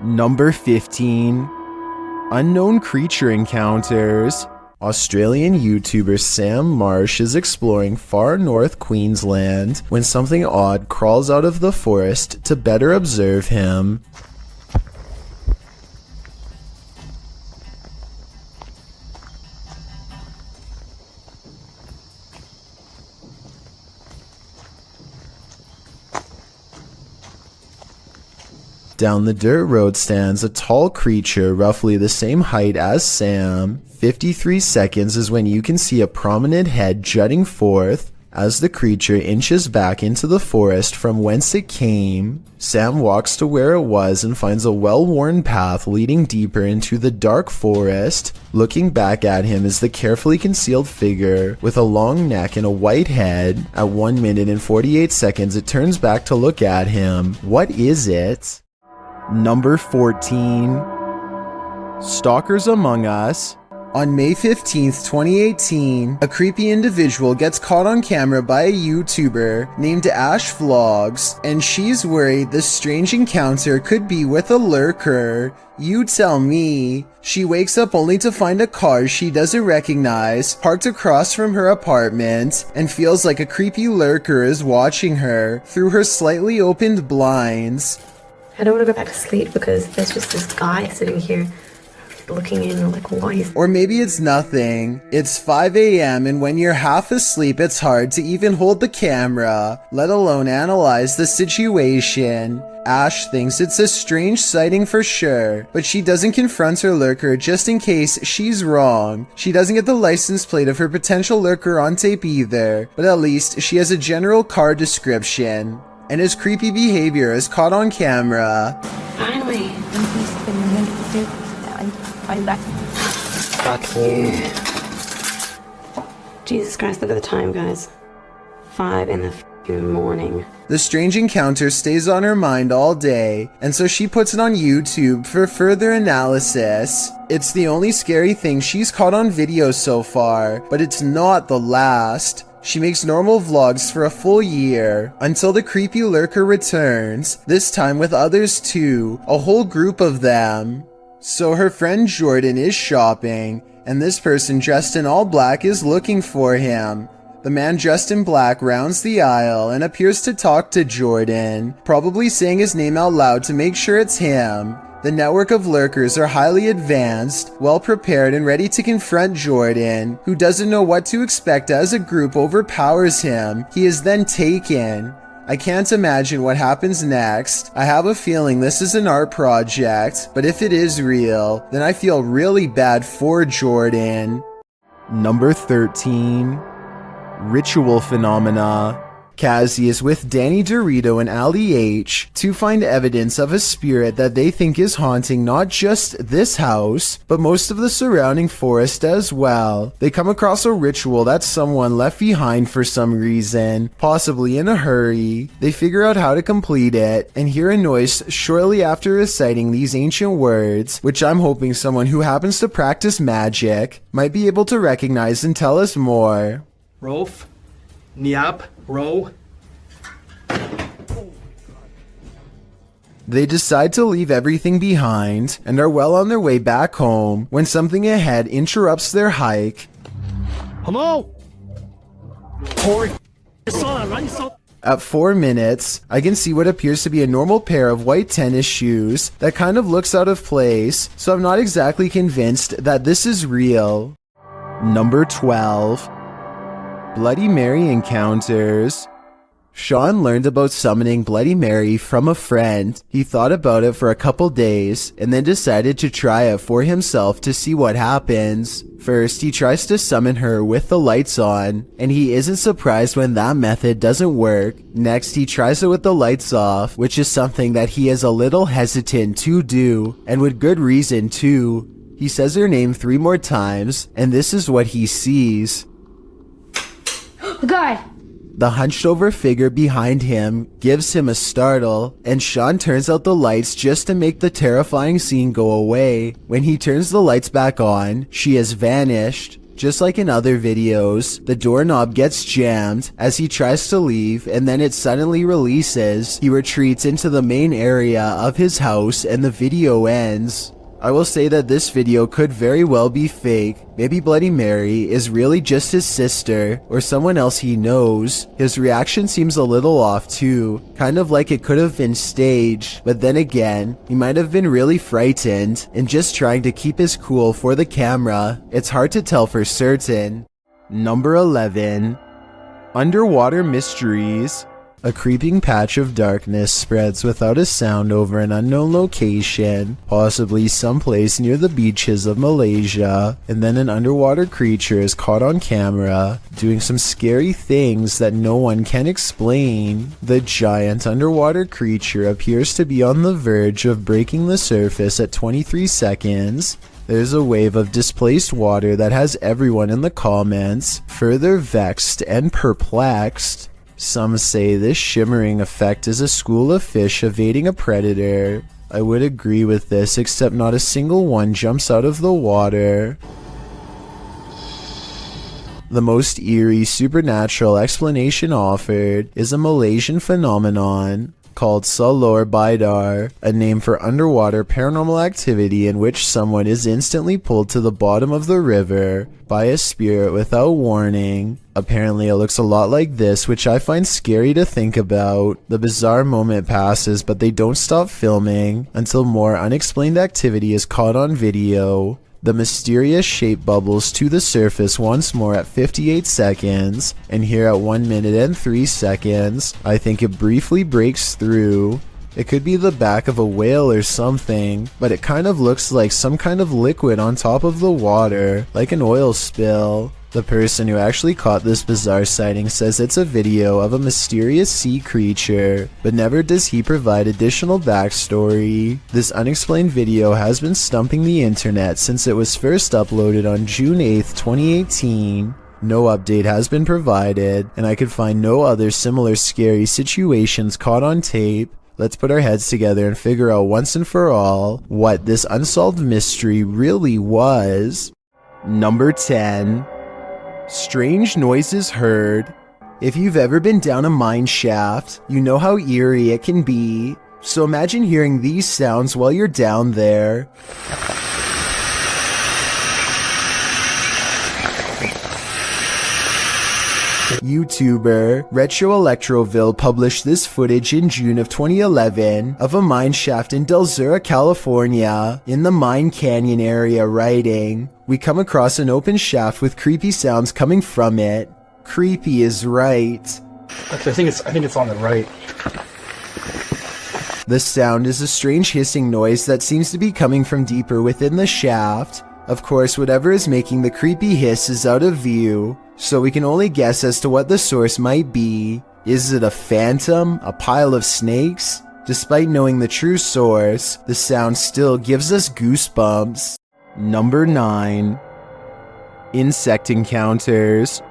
Number 15. Unknown creature encounters. Australian YouTuber Sam Marsh is exploring far north Queensland when something odd crawls out of the forest to better observe him. Down the dirt road stands a tall creature roughly the same height as Sam. 53 seconds is when you can see a prominent head jutting forth as the creature inches back into the forest from whence it came. Sam walks to where it was and finds a well-worn path leading deeper into the dark forest. Looking back at him is the carefully concealed figure with a long neck and a white head. At 1 minute and 48 seconds it turns back to look at him. What is it? Number 14. Stalkers Among Us. On May 15th, 2018, a creepy individual gets caught on camera by a YouTuber named Ash Vlogs, and she's worried this strange encounter could be with a lurker. You tell me. She wakes up only to find a car she doesn't recognize parked across from her apartment and feels like a creepy lurker is watching her through her slightly opened blinds. I don't want to go back to sleep because there's just this guy sitting here looking in like, what is... Or maybe it's nothing. It's 5 a.m. and when you're half asleep it's hard to even hold the camera, let alone analyze the situation. Ash thinks it's a strange sighting for sure, but she doesn't confront her lurker just in case she's wrong. She doesn't get the license plate of her potential lurker on tape either, but at least she has a general car description. And his creepy behavior is caught on camera. Finally. I'm back. Jesus Christ, look at the time, guys. 5 in the morning. The strange encounter stays on her mind all day, and so she puts it on YouTube for further analysis. It's the only scary thing she's caught on video so far, but it's not the last. She makes normal vlogs for a full year, until the creepy lurker returns, this time with others too, a whole group of them. So her friend Jordan is shopping, and this person dressed in all black is looking for him. The man dressed in black rounds the aisle and appears to talk to Jordan, probably saying his name out loud to make sure it's him. The network of lurkers are highly advanced, well prepared and ready to confront Jordan, who doesn't know what to expect as a group overpowers him. He is then taken. I can't imagine what happens next. I have a feeling this is an art project, but if it is real, then I feel really bad for Jordan. Number 13. Ritual Phenomena. Kazzy is with Danny Dorito and Ali H to find evidence of a spirit that they think is haunting not just this house, but most of the surrounding forest as well. They come across a ritual that someone left behind for some reason, possibly in a hurry. They figure out how to complete it, and hear a noise shortly after reciting these ancient words, which I'm hoping someone who happens to practice magic might be able to recognize and tell us more. Rolf, Niap, Ro. They decide to leave everything behind and are well on their way back home when something ahead interrupts their hike. Hello? At 4 minutes, I can see what appears to be a normal pair of white tennis shoes that kind of looks out of place, so I'm not exactly convinced that this is real. Number 12. Bloody Mary encounters. Sean learned about summoning Bloody Mary from a friend. He thought about it for a couple days and then decided to try it for himself to see what happens. First, he tries to summon her with the lights on, and he isn't surprised when that method doesn't work. Next, he tries it with the lights off, which is something that he is a little hesitant to do, and with good reason too. He says her name 3 more times, and this is what he sees. God! The hunched over figure behind him gives him a startle, and Sean turns out the lights just to make the terrifying scene go away. When he turns the lights back on, she has vanished. Just like in other videos, the doorknob gets jammed as he tries to leave, and then it suddenly releases. He retreats into the main area of his house and the video ends. I will say that this video could very well be fake. Maybe Bloody Mary is really just his sister or someone else he knows. His reaction seems a little off too, kind of like it could have been staged, but then again, he might have been really frightened and just trying to keep his cool for the camera. It's hard to tell for certain. Number 11. Underwater Mysteries. A creeping patch of darkness spreads without a sound over an unknown location, possibly someplace near the beaches of Malaysia, and then an underwater creature is caught on camera doing some scary things that no one can explain. The giant underwater creature appears to be on the verge of breaking the surface at 23 seconds. There's a wave of displaced water that has everyone in the comments further vexed and perplexed. Some say this shimmering effect is a school of fish evading a predator. I would agree with this, except not a single one jumps out of the water. The most eerie supernatural explanation offered is a Malaysian phenomenon called Salor Bidar, a name for underwater paranormal activity in which someone is instantly pulled to the bottom of the river by a spirit without warning. Apparently it looks a lot like this, which I find scary to think about. The bizarre moment passes, but they don't stop filming until more unexplained activity is caught on video. The mysterious shape bubbles to the surface once more at 58 seconds, and here at 1 minute and 3 seconds, I think it briefly breaks through. It could be the back of a whale or something, but it kind of looks like some kind of liquid on top of the water, like an oil spill. The person who actually caught this bizarre sighting says it's a video of a mysterious sea creature, but never does he provide additional backstory. This unexplained video has been stumping the internet since it was first uploaded on June 8, 2018. No update has been provided, and I could find no other similar scary situations caught on tape. Let's put our heads together and figure out once and for all what this unsolved mystery really was. Number 10. Strange noises heard. If you've ever been down a mine shaft, you know how eerie it can be. So imagine hearing these sounds while you're down there. YouTuber Retro Electroville published this footage in June of 2011 of a mine shaft in Del Sur, California, in the Mine Canyon area, writing, "We come across an open shaft with creepy sounds coming from it." Creepy is right. Actually, I think it's on the right. The sound is a strange hissing noise that seems to be coming from deeper within the shaft. Of course, whatever is making the creepy hiss is out of view, so we can only guess as to what the source might be. Is it a phantom? A pile of snakes? Despite knowing the true source, the sound still gives us goosebumps. Number 9. Insect encounters.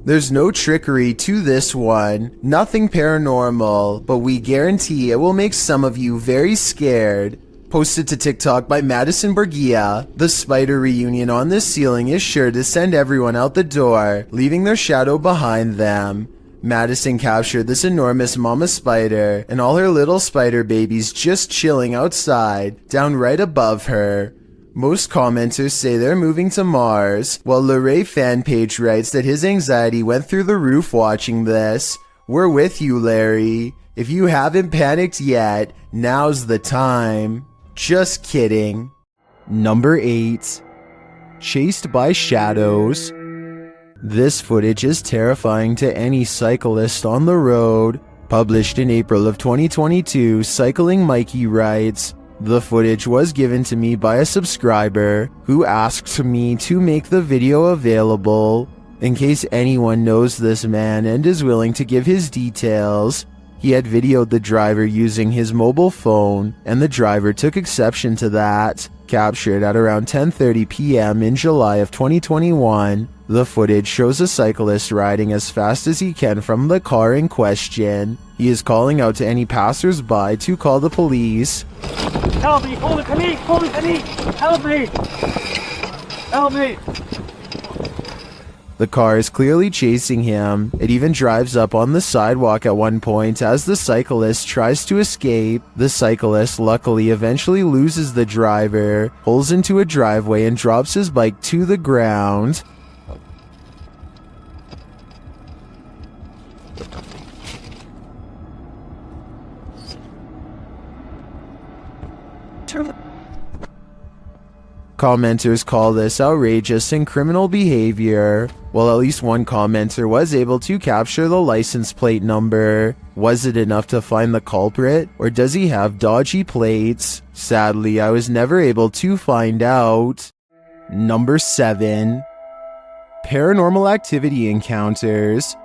There's no trickery to this one, nothing paranormal, but we guarantee it will make some of you very scared. Posted to TikTok by Madison Bergia, the spider reunion on this ceiling is sure to send everyone out the door, leaving their shadow behind them. Madison captured this enormous mama spider and all her little spider babies just chilling outside, down right above her. Most commenters say they're moving to Mars, while Luray fan page writes that his anxiety went through the roof watching this. We're with you, Larry. If you haven't panicked yet, now's the time. Just kidding. Number 8. Chased by shadows. This footage is terrifying to any cyclist on the road. Published in April of 2022, Cycling Mikey writes, "The footage was given to me by a subscriber who asked me to make the video available. In case anyone knows this man and is willing to give his details." He had videoed the driver using his mobile phone, and the driver took exception to that. Captured at around 10:30 p.m. in July of 2021, the footage shows a cyclist riding as fast as he can from the car in question. He is calling out to any passers-by to call the police. Help me! Holy panic! Holy panic! Help me! Help me! The car is clearly chasing him. It even drives up on the sidewalk at one point as the cyclist tries to escape. The cyclist luckily eventually loses the driver, pulls into a driveway and drops his bike to the ground. Commenters call this outrageous and criminal behavior. Well, at least one commenter was able to capture the license plate number. Was it enough to find the culprit, or does he have dodgy plates? Sadly, I was never able to find out. Number 7. Paranormal activity encounters.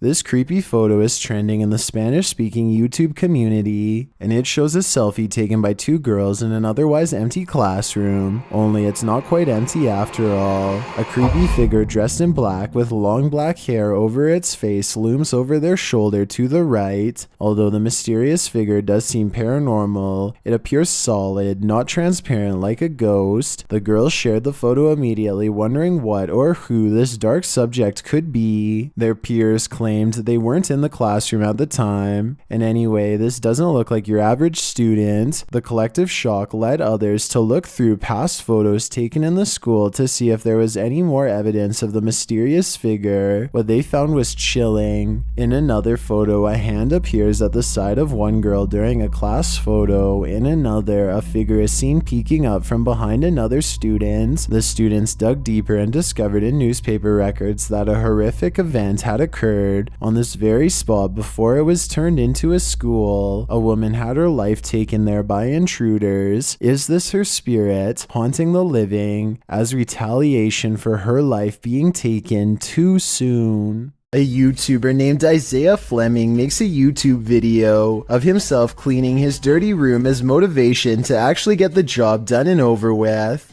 This creepy photo is trending in the Spanish-speaking YouTube community, and it shows a selfie taken by two girls in an otherwise empty classroom, only it's not quite empty after all. A creepy figure dressed in black with long black hair over its face looms over their shoulder to the right. Although the mysterious figure does seem paranormal, it appears solid, not transparent like a ghost. The girls shared the photo immediately, wondering what or who this dark subject could be. Their peers claimed they weren't in the classroom at the time. And anyway, this doesn't look like your average student. The collective shock led others to look through past photos taken in the school to see if there was any more evidence of the mysterious figure. What they found was chilling. In another photo, a hand appears at the side of one girl during a class photo. In another, a figure is seen peeking up from behind another student. The students dug deeper and discovered in newspaper records that a horrific event had occurred on this very spot before it was turned into a school. A woman had her life taken there by intruders. Is this her spirit haunting the living as retaliation for her life being taken too soon? A YouTuber named Isaiah Fleming makes a YouTube video of himself cleaning his dirty room as motivation to actually get the job done and over with.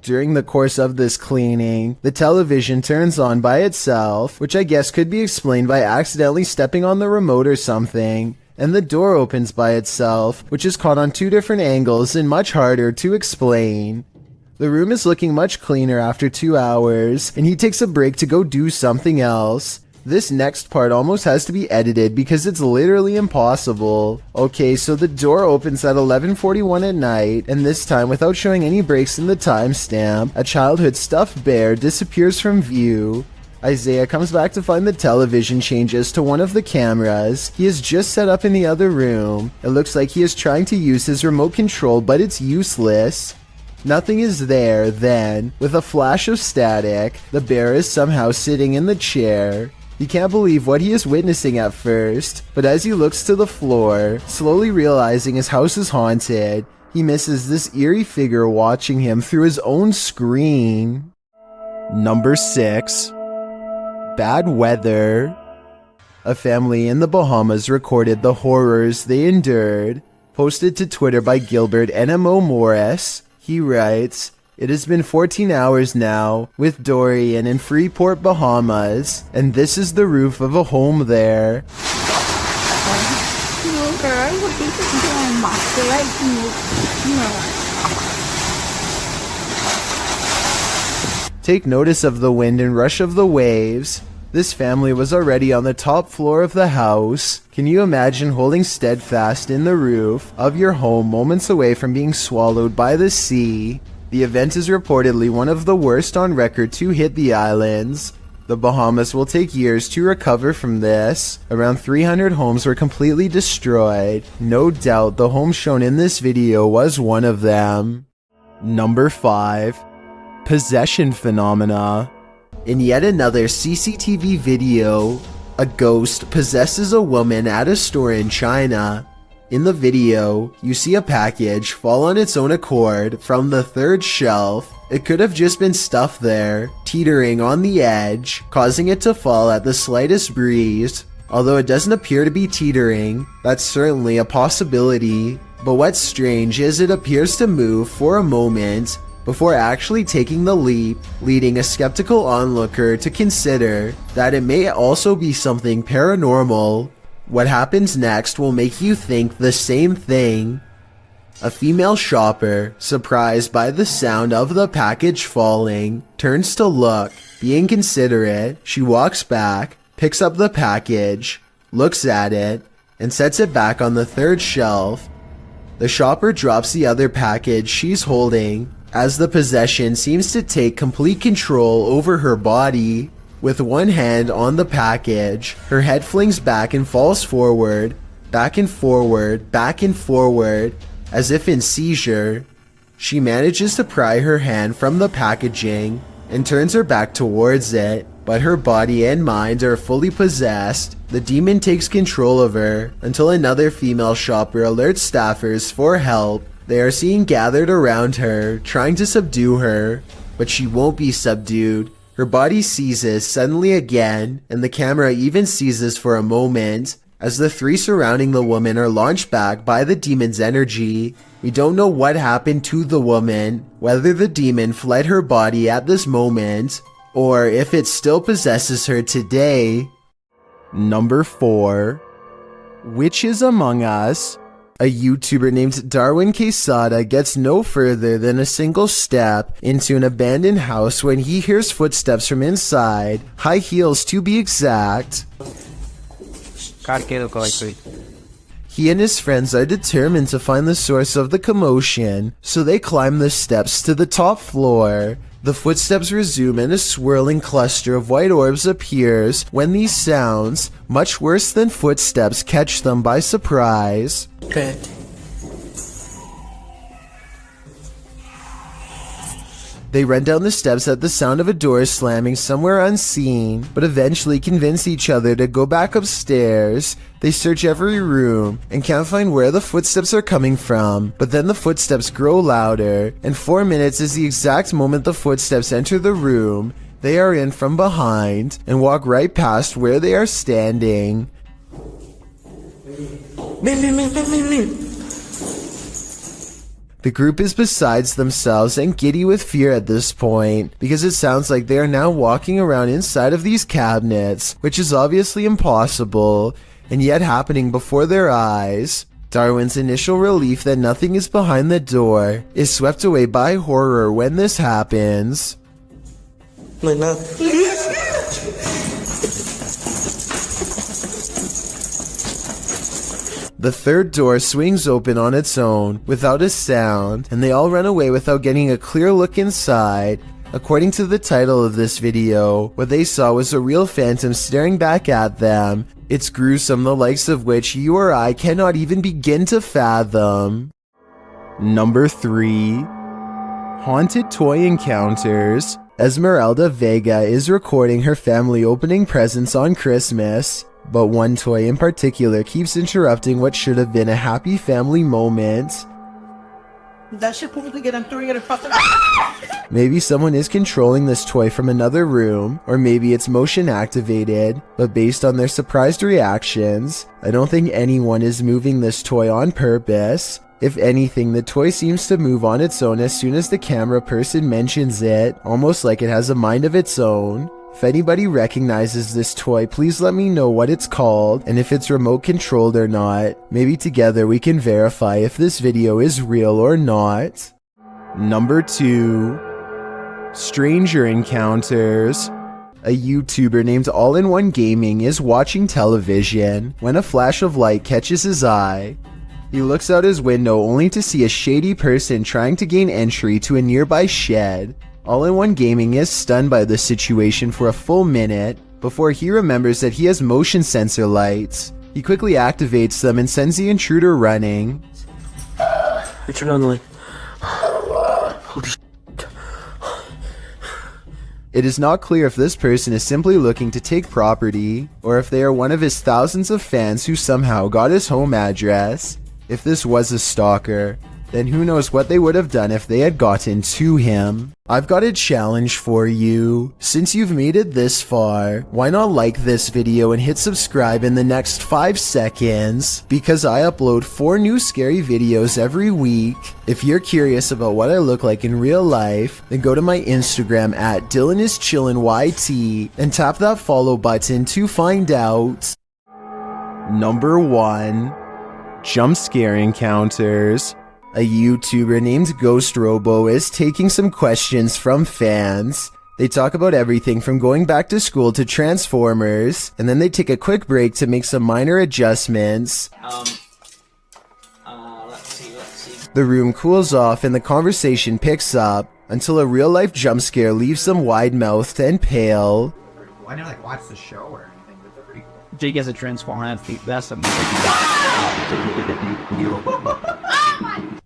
During the course of this cleaning, the television turns on by itself, which I guess could be explained by accidentally stepping on the remote or something, and the door opens by itself, which is caught on two different angles and much harder to explain. The room is looking much cleaner after 2 hours, and he takes a break to go do something else. This next part almost has to be edited because it's literally impossible. Okay, so the door opens at 11:41 at night, and this time, without showing any breaks in the timestamp, a childhood stuffed bear disappears from view. Isaiah comes back to find the television changes to one of the cameras he has just set up in the other room. It looks like he is trying to use his remote control, but it's useless. Nothing is there. Then, with a flash of static, the bear is somehow sitting in the chair. He can't believe what he is witnessing at first, but as he looks to the floor, slowly realizing his house is haunted, he misses this eerie figure watching him through his own screen. Number 6. Bad weather. A family in the Bahamas recorded the horrors they endured. Posted to Twitter by Gilbert NMO Morris, he writes, "It has been 14 hours now with Dorian in Freeport, Bahamas, and this is the roof of a home there." Take notice of the wind and rush of the waves. This family was already on the top floor of the house. Can you imagine holding steadfast in the roof of your home moments away from being swallowed by the sea? The event is reportedly one of the worst on record to hit the islands. The Bahamas will take years to recover from this. Around 300 homes were completely destroyed. No doubt the home shown in this video was one of them. Number 5. Possession phenomena. In yet another CCTV video, a ghost possesses a woman at a store in China. In the video, you see a package fall on its own accord from the third shelf. It could have just been stuff there, teetering on the edge, causing it to fall at the slightest breeze. Although it doesn't appear to be teetering, that's certainly a possibility. But what's strange is it appears to move for a moment before actually taking the leap, leading a skeptical onlooker to consider that it may also be something paranormal. What happens next will make you think the same thing. A female shopper, surprised by the sound of the package falling, turns to look. Being considerate, she walks back, picks up the package, looks at it, and sets it back on the third shelf. The shopper drops the other package she's holding, as the possession seems to take complete control over her body. With one hand on the package, her head flings back and falls forward, back and forward, back and forward, as if in seizure. She manages to pry her hand from the packaging and turns her back towards it, but her body and mind are fully possessed. The demon takes control of her until another female shopper alerts staffers for help. They are seen gathered around her, trying to subdue her, but she won't be subdued. Her body seizes suddenly again, and the camera even seizes for a moment, as the three surrounding the woman are launched back by the demon's energy. We don't know what happened to the woman, whether the demon fled her body at this moment, or if it still possesses her today. Number 4. Witches Among Us. A YouTuber named Darwin Quesada gets no further than a single step into an abandoned house when he hears footsteps from inside, high heels to be exact. He and his friends are determined to find the source of the commotion, so they climb the steps to the top floor. The footsteps resume and a swirling cluster of white orbs appears when these sounds, much worse than footsteps, catch them by surprise. Good. They run down the steps at the sound of a door slamming somewhere unseen, but eventually convince each other to go back upstairs. They search every room and can't find where the footsteps are coming from, but then the footsteps grow louder, and 4 minutes is the exact moment the footsteps enter the room they are in from behind and walk right past where they are standing. The group is besides themselves and giddy with fear at this point, because it sounds like they are now walking around inside of these cabinets, which is obviously impossible, and yet happening before their eyes. Darwin's initial relief that nothing is behind the door is swept away by horror when this happens. Like that. The third door swings open on its own, without a sound, and they all run away without getting a clear look inside. According to the title of this video, what they saw was a real phantom staring back at them. It's gruesome, the likes of which you or I cannot even begin to fathom. Number 3. Haunted Toy Encounters. Esmeralda Vega is recording her family opening presents on Christmas, but one toy in particular keeps interrupting what should have been a happy family moment. That shit pulled again, I'm throwing it across the Maybe someone is controlling this toy from another room, or maybe it's motion activated, but based on their surprised reactions, I don't think anyone is moving this toy on purpose. If anything, the toy seems to move on its own as soon as the camera person mentions it, almost like it has a mind of its own. If anybody recognizes this toy, please let me know what it's called and if it's remote controlled or not. Maybe together we can verify if this video is real or not. Number 2. Stranger Encounters. A YouTuber named All-in-One Gaming is watching television when a flash of light catches his eye. He looks out his window only to see a shady person trying to gain entry to a nearby shed. All-in-One Gaming is stunned by the situation for a full minute before he remembers that he has motion sensor lights. He quickly activates them and sends the intruder running. I turned on the light. Holy shit. It is not clear if this person is simply looking to take property, or if they are one of his thousands of fans who somehow got his home address. If this was a stalker, then who knows what they would have done if they had gotten to him. I've got a challenge for you. Since you've made it this far, why not like this video and hit subscribe in the next 5 seconds? Because I upload 4 new scary videos every week. If you're curious about what I look like in real life, then go to my Instagram at DylanIsChillinYT and tap that follow button to find out. Number 1. Jump Scare Encounters. A YouTuber named Ghost Robo is taking some questions from fans. They talk about everything from going back to school to Transformers, and then they take a quick break to make some minor adjustments. Let's see. The room cools off and the conversation picks up until a real-life jump scare leaves them wide-mouthed and pale. I never like watched the show or anything, but they're pretty cool. Jake has a transformer. That's amazing.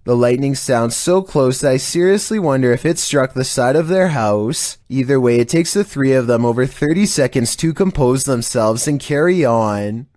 The lightning sounds so close that I seriously wonder if it struck the side of their house. Either way, it takes the three of them over 30 seconds to compose themselves and carry on.